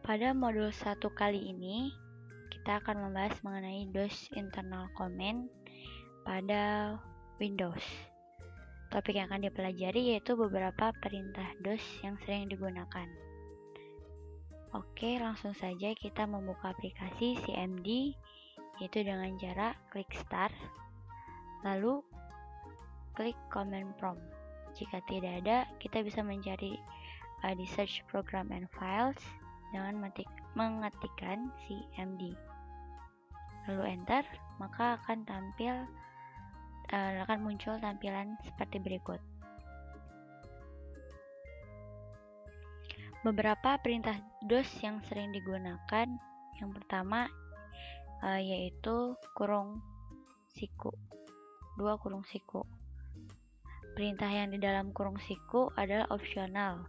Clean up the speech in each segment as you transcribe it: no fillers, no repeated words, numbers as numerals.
Pada modul 1 kali ini, kita akan membahas mengenai DOS internal command pada Windows. Topik yang akan dipelajari yaitu beberapa perintah DOS yang sering digunakan. Oke, langsung saja kita membuka aplikasi CMD, yaitu dengan cara klik Start, lalu klik Command Prompt. Jika tidak ada, kita bisa mencari di Search Program and Files dengan mengetikkan CMD. Lalu Enter, maka akan muncul tampilan seperti berikut. Beberapa perintah DOS yang sering digunakan, yang pertama yaitu kurung siku, 2 kurung siku. Perintah yang di dalam kurung siku adalah opsional,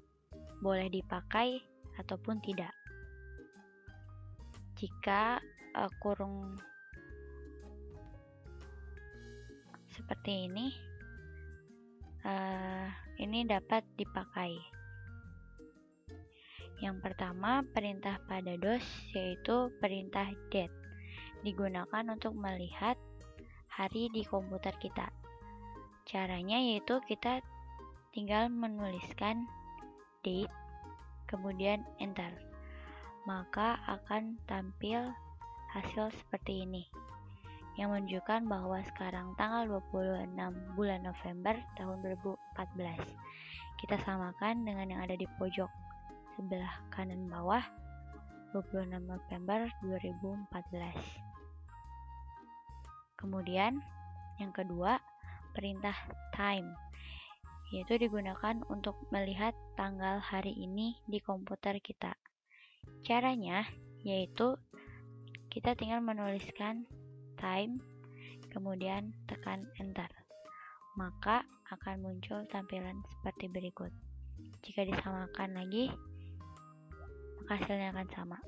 boleh dipakai ataupun tidak. Jika kurung seperti ini dapat dipakai. Yang pertama, perintah pada DOS yaitu perintah date, digunakan untuk melihat hari di komputer kita. Caranya yaitu kita tinggal menuliskan date, kemudian enter, maka akan tampil hasil seperti ini, yang menunjukkan bahwa sekarang tanggal 26 bulan November tahun 2014. Kita samakan dengan yang ada di pojok sebelah kanan bawah, 26 November 2014. Kemudian yang kedua, perintah time, yaitu digunakan untuk melihat tanggal hari ini di komputer kita. Caranya yaitu kita tinggal menuliskan time, kemudian tekan enter, maka akan muncul tampilan seperti berikut. Jika disamakan lagi, maka hasilnya akan sama.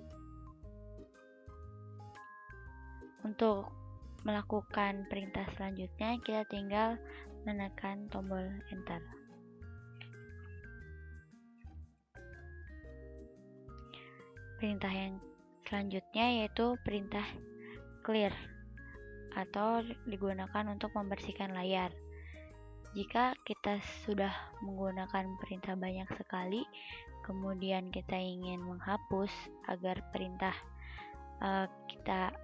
Untuk melakukan perintah selanjutnya, kita tinggal menekan tombol enter. Perintah yang selanjutnya yaitu perintah clear, atau digunakan untuk membersihkan layar. Jika kita sudah menggunakan perintah banyak sekali, kemudian kita ingin menghapus agar perintah kita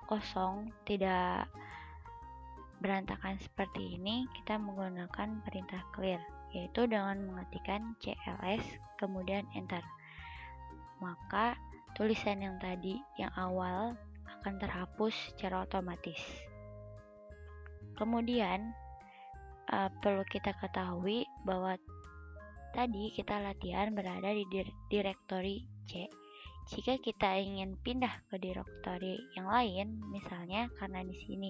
kosong, tidak berantakan seperti ini, kita menggunakan perintah clear, yaitu dengan mengetikkan CLS kemudian enter, maka tulisan yang tadi yang awal akan terhapus secara otomatis. Kemudian perlu kita ketahui bahwa tadi kita latihan berada di direktori C. Jika kita ingin pindah ke direktori yang lain, misalnya karena di sini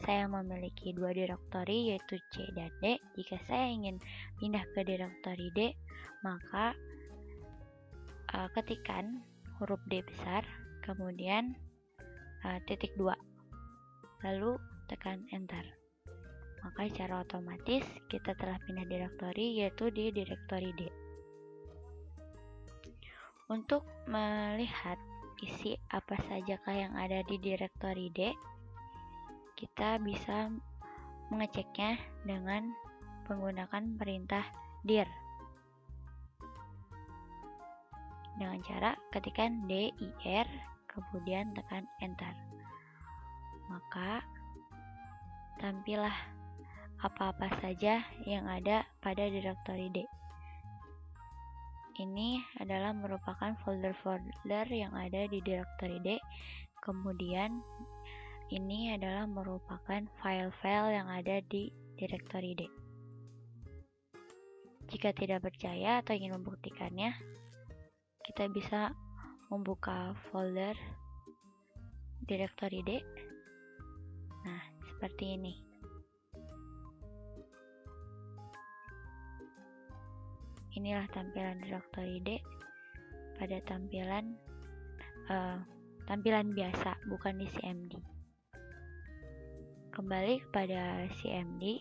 saya memiliki 2 direktori yaitu C dan D. Jika saya ingin pindah ke direktori D, maka ketikkan huruf D besar, kemudian titik 2, lalu tekan enter. Maka secara otomatis kita telah pindah direktori, yaitu di direktori D. Untuk melihat isi apa sajakah yang ada di direktori D, kita bisa mengeceknya dengan menggunakan perintah dir. Dengan cara ketikkan dir, kemudian tekan enter, maka tampillah apa-apa saja yang ada pada direktori D. Ini adalah merupakan folder-folder yang ada di direktori D. Kemudian ini adalah merupakan file-file yang ada di direktori D. Jika tidak percaya atau ingin membuktikannya, kita bisa membuka folder direktori D. Nah, seperti ini. Inilah tampilan direktori D pada tampilan biasa, bukan di CMD. Kembali kepada CMD.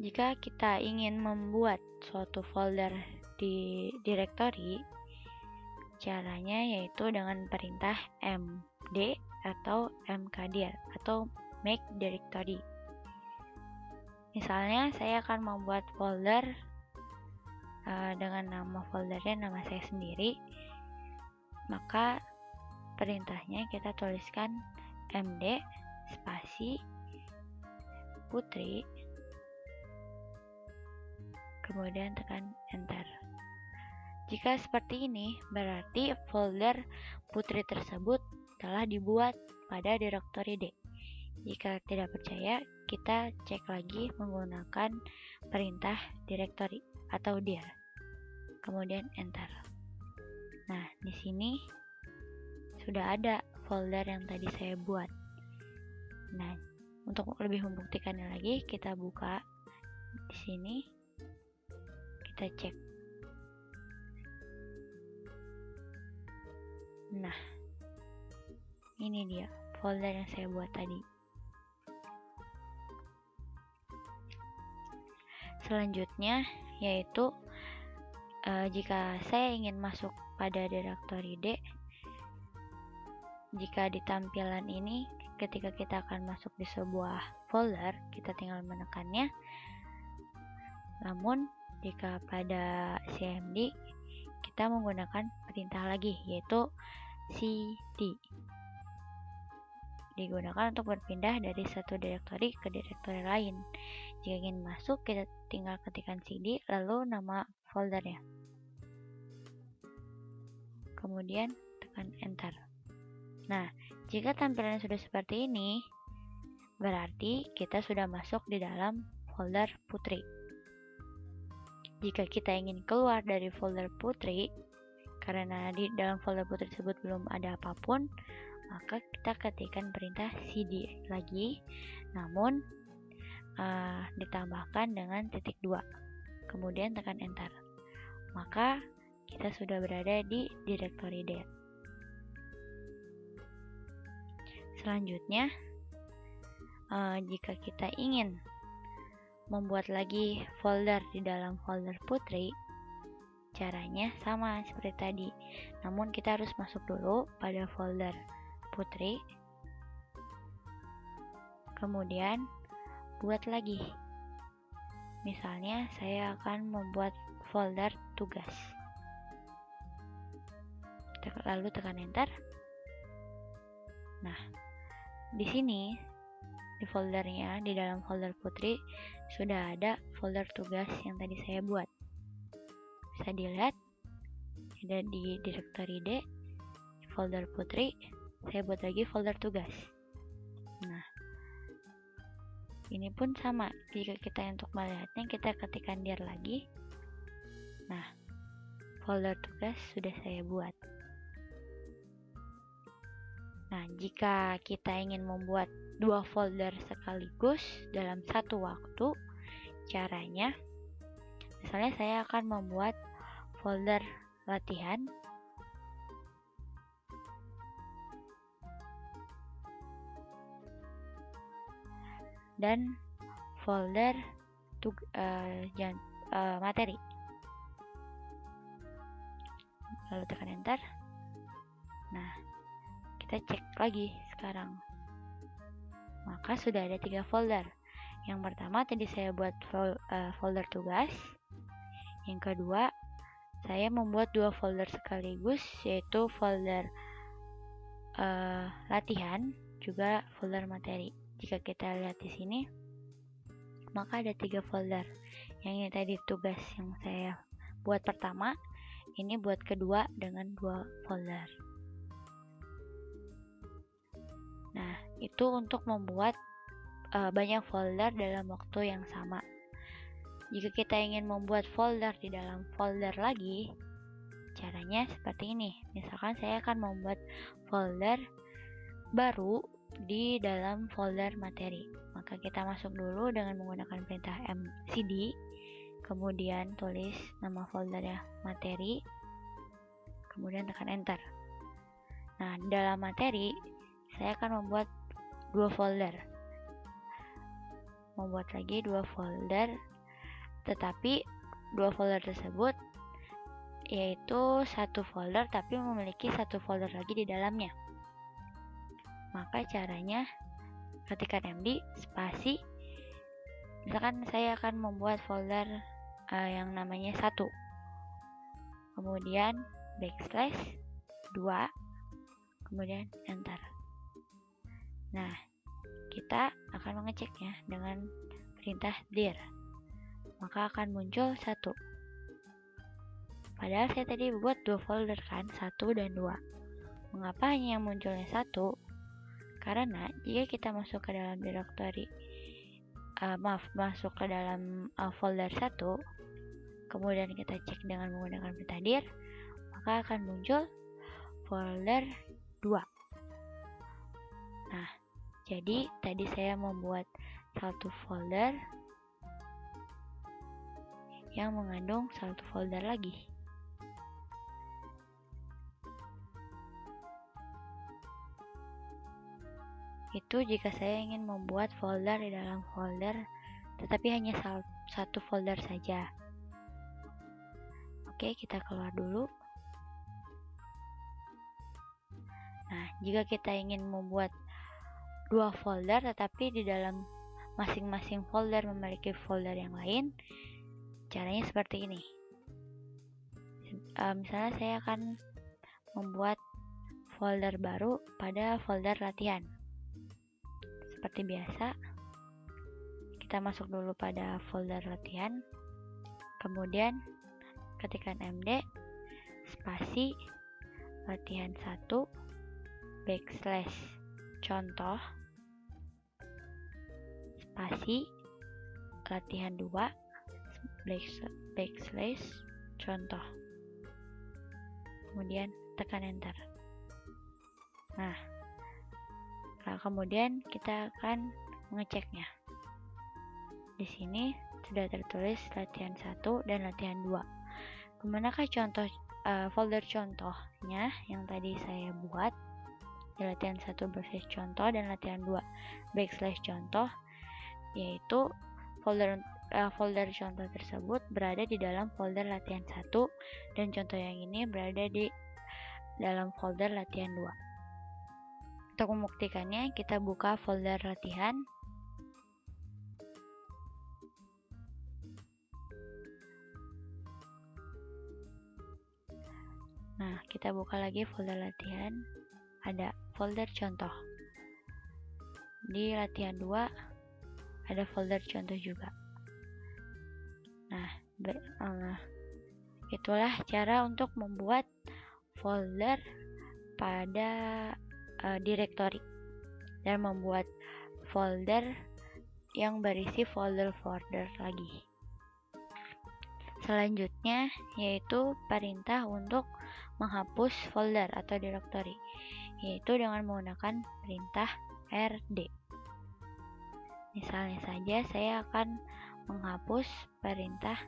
Jika kita ingin membuat suatu folder di directory, caranya yaitu dengan perintah md atau mkdir atau make directory. Misalnya saya akan membuat folder dengan nama foldernya nama saya sendiri, maka perintahnya kita tuliskan md spasi putri, kemudian tekan enter. Jika seperti ini, berarti folder putri tersebut telah dibuat pada directory D. Jika tidak percaya, kita cek lagi menggunakan perintah directory atau dir. Kemudian enter. Nah, di sini sudah ada folder yang tadi saya buat. Nah, untuk lebih membuktikannya lagi, kita buka di sini, kita cek. Nah, ini dia folder yang saya buat tadi. Selanjutnya yaitu jika saya ingin masuk pada directory D, jika di tampilan ini ketika kita akan masuk di sebuah folder, kita tinggal menekannya. Namun jika pada cmd, kita menggunakan perintah lagi yaitu cd. Digunakan untuk berpindah dari satu directory ke directory lain. Jika ingin masuk, kita tinggal ketikkan cd lalu nama foldernya. Kemudian tekan enter. Nah, jika tampilan sudah seperti ini, berarti kita sudah masuk di dalam folder putri. Jika kita ingin keluar dari folder putri, karena di dalam folder putri tersebut belum ada apapun, maka kita ketikkan perintah cd lagi, namun ditambahkan dengan titik 2. Kemudian tekan enter. Maka kita sudah berada di directory D. Selanjutnya, jika kita ingin membuat lagi folder di dalam folder putri, caranya sama seperti tadi. Namun kita harus masuk dulu pada folder putri. Kemudian buat lagi. Misalnya saya akan membuat folder tugas. Lalu tekan enter. Nah, di sini di foldernya, di dalam folder putri sudah ada folder tugas yang tadi saya buat. Bisa dilihat ada di directory D, di folder putri, saya buat lagi folder tugas. Nah, ini pun sama. Jika kita untuk melihatnya, kita ketikkan dir lagi. Nah, folder tugas sudah saya buat. Nah, jika kita ingin membuat 2 folder sekaligus dalam satu waktu, caranya, misalnya saya akan membuat folder latihan dan folder materi. Lalu tekan enter. Nah, kita cek lagi sekarang. Maka sudah ada 3 folder. Yang pertama tadi saya buat folder tugas. Yang kedua, saya membuat 2 folder sekaligus, yaitu folder latihan juga folder materi. Jika kita lihat di sini, maka ada 3 folder. Yang ini tadi tugas yang saya buat pertama, ini buat kedua dengan 2 folder. Nah, itu untuk membuat banyak folder dalam waktu yang sama. Jika kita ingin membuat folder di dalam folder lagi, caranya seperti ini. Misalkan saya akan membuat folder baru di dalam folder materi. Maka kita masuk dulu dengan menggunakan perintah cd, kemudian tulis nama foldernya materi, kemudian tekan enter. Nah, dalam materi saya akan membuat 2 folder. Membuat lagi 2 folder, tetapi 2 folder tersebut yaitu satu folder tapi memiliki satu folder lagi di dalamnya. Maka caranya ketikkan md spasi, misalkan saya akan membuat folder yang namanya 1, kemudian backslash 2, kemudian enter. Nah, kita akan mengeceknya dengan perintah dir, maka akan muncul 1. Padahal saya tadi buat 2 folder kan, 1 dan 2. Mengapa hanya yang munculnya 1? Karena jika kita masuk ke dalam directory, masuk ke dalam folder 1, kemudian kita cek dengan menggunakan perintah dir, maka akan muncul folder 2. Nah, jadi tadi saya membuat satu folder yang mengandung satu folder lagi. Itu jika saya ingin membuat folder di dalam folder, tetapi hanya satu folder saja. Oke, kita keluar dulu. Nah, jika kita ingin membuat 2 folder, tetapi di dalam masing-masing folder memiliki folder yang lain, caranya seperti ini. Misalnya saya akan membuat folder baru pada folder latihan. Seperti biasa, kita masuk dulu pada folder latihan, kemudian ketikkan md spasi latihan 1 backslash contoh spasi latihan 2 backslash contoh, kemudian tekan enter. Nah, kemudian kita akan mengeceknya. Di sini sudah tertulis latihan 1 dan latihan 2. Kemanakah contoh folder contohnya yang tadi saya buat di latihan 1 backslash contoh dan latihan 2 backslash contoh, yaitu folder contoh tersebut berada di dalam folder latihan 1 dan contoh yang ini berada di dalam folder latihan 2. Untuk membuktikannya, kita buka folder latihan. Nah, kita buka lagi folder latihan. Ada folder contoh. Di latihan 2 ada folder contoh juga. Nah, itulah cara untuk membuat folder pada directory dan membuat folder yang berisi folder-folder lagi. Selanjutnya yaitu perintah untuk menghapus folder atau directory, yaitu dengan menggunakan perintah rd. Misalnya saja saya akan menghapus perintah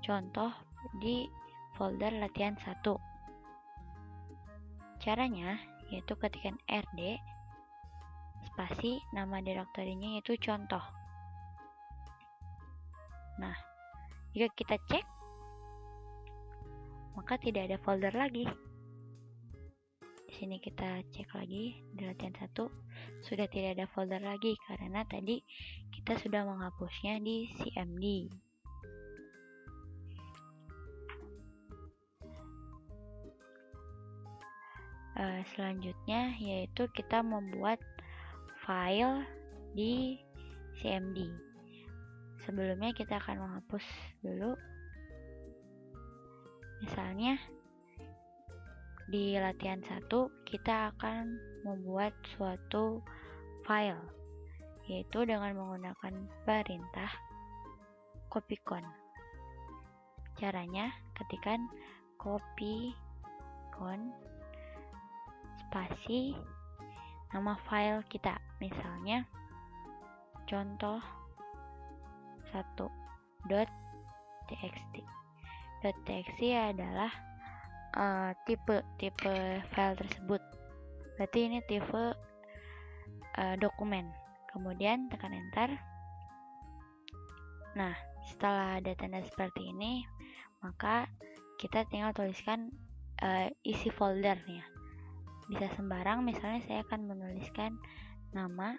contoh di folder latihan 1. Caranya yaitu ketikkan rd spasi nama direktorinya yaitu contoh. Nah, jika kita cek, maka tidak ada folder lagi. Di sini kita cek lagi di latihan 1 sudah tidak ada folder lagi karena tadi kita sudah menghapusnya di cmd. Selanjutnya yaitu kita membuat file di cmd. Sebelumnya kita akan menghapus dulu. Misalnya di latihan 1 kita akan membuat suatu file, yaitu dengan menggunakan perintah copycon. Caranya ketikkan copycon spasi nama file kita, misalnya contoh 1.txt. .txt adalah tipe file tersebut. Berarti ini tipe dokumen. Kemudian tekan enter. Nah, setelah ada tanda seperti ini, maka kita tinggal tuliskan isi foldernya. Bisa sembarang, misalnya saya akan menuliskan nama,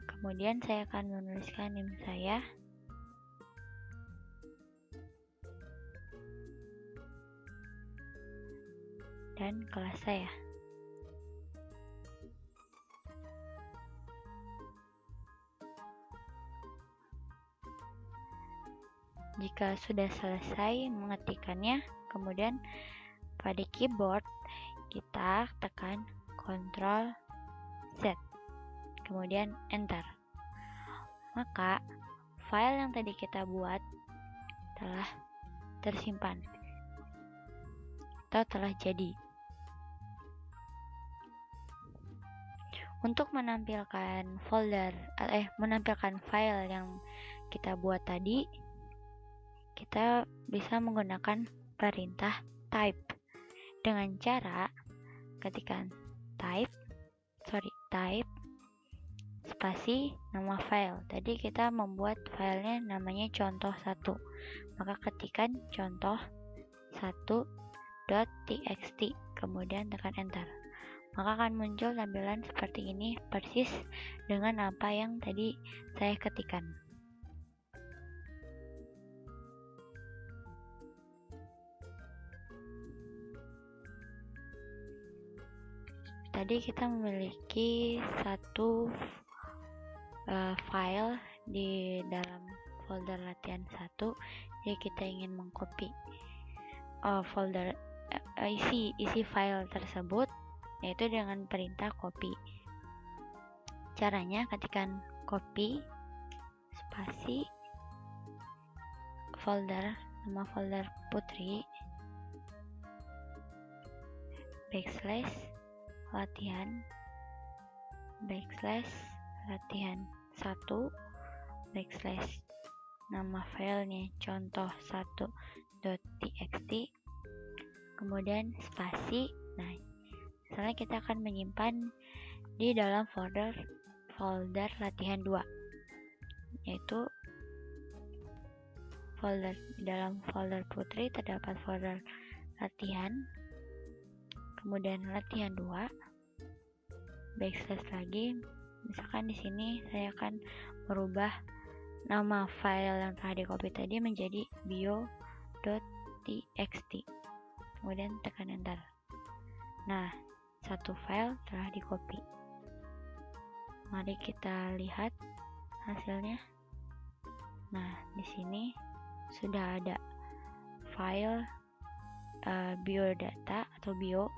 kemudian saya akan menuliskan NIM saya, dan kelas saya. Jika sudah selesai mengetikkannya, kemudian pada keyboard kita tekan Ctrl Z, kemudian Enter. Maka file yang tadi kita buat telah tersimpan atau telah jadi. Untuk menampilkan menampilkan file yang kita buat tadi, kita bisa menggunakan perintah type dengan cara ketikkan type spasi nama file. Tadi kita membuat filenya namanya contoh1, maka ketikkan contoh1.txt, kemudian tekan enter. Maka akan muncul tampilan seperti ini, persis dengan apa yang tadi saya ketikkan. Tadi kita memiliki satu file di dalam folder latihan 1, jadi kita ingin mengcopy isi file tersebut, yaitu dengan perintah copy. Caranya ketikkan copy spasi nama folder putri /latihan /latihan1 nama filenya contoh1.txt, kemudian spasi. Nah, misalnya kita akan menyimpan di dalam folder latihan 2, yaitu di dalam folder putri terdapat folder latihan, kemudian latihan 2 lagi. Misalkan di sini saya akan merubah nama file yang telah di-copy tadi menjadi bio.txt, kemudian tekan enter. Nah, satu file telah di-copy. Mari kita lihat hasilnya. Nah, di sini sudah ada file biodata atau bio.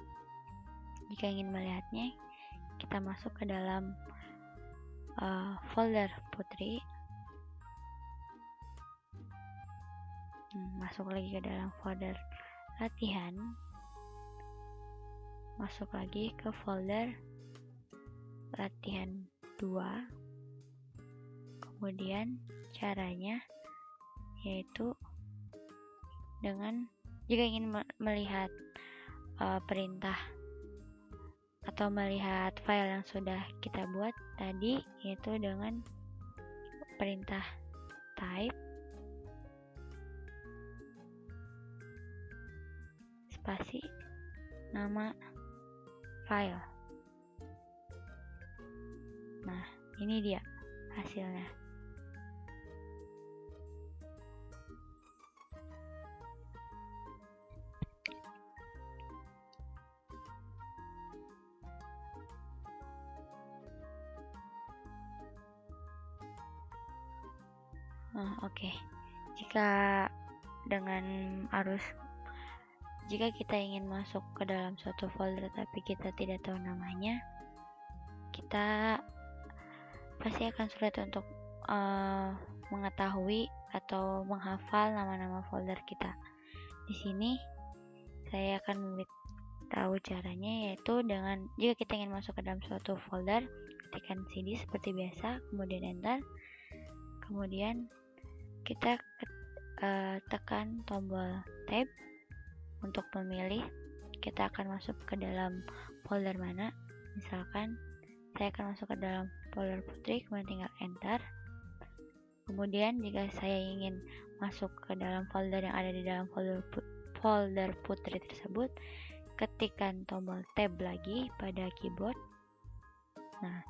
Jika ingin melihatnya, kita masuk ke dalam folder putri, masuk lagi ke dalam folder latihan, masuk lagi ke folder latihan 2. Kemudian caranya yaitu dengan, jika ingin melihat perintah atau melihat file yang sudah kita buat tadi, yaitu dengan perintah type spasi nama file. Nah, ini dia hasilnya. Oke. Jika kita ingin masuk ke dalam suatu folder tapi kita tidak tahu namanya, kita pasti akan sulit untuk mengetahui atau menghafal nama-nama folder kita. Di sini saya akan memberitahu caranya, yaitu dengan, jika kita ingin masuk ke dalam suatu folder, ketikkan cd seperti biasa, kemudian enter, kemudian kita tekan tombol tab untuk memilih kita akan masuk ke dalam folder mana. Misalkan saya akan masuk ke dalam folder Putri, kemudian tinggal enter. Kemudian jika saya ingin masuk ke dalam folder yang ada di dalam folder Putri tersebut, ketikkan tombol tab lagi pada keyboard. Nah,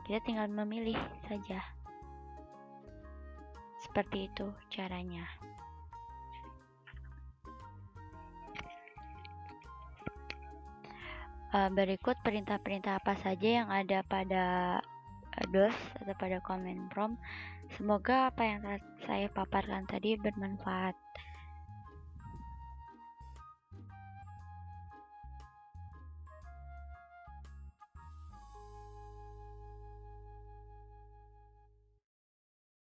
kita tinggal memilih saja. Seperti itu caranya. Berikut perintah-perintah apa saja yang ada pada DOS atau pada command prompt. Semoga apa yang saya paparkan tadi bermanfaat.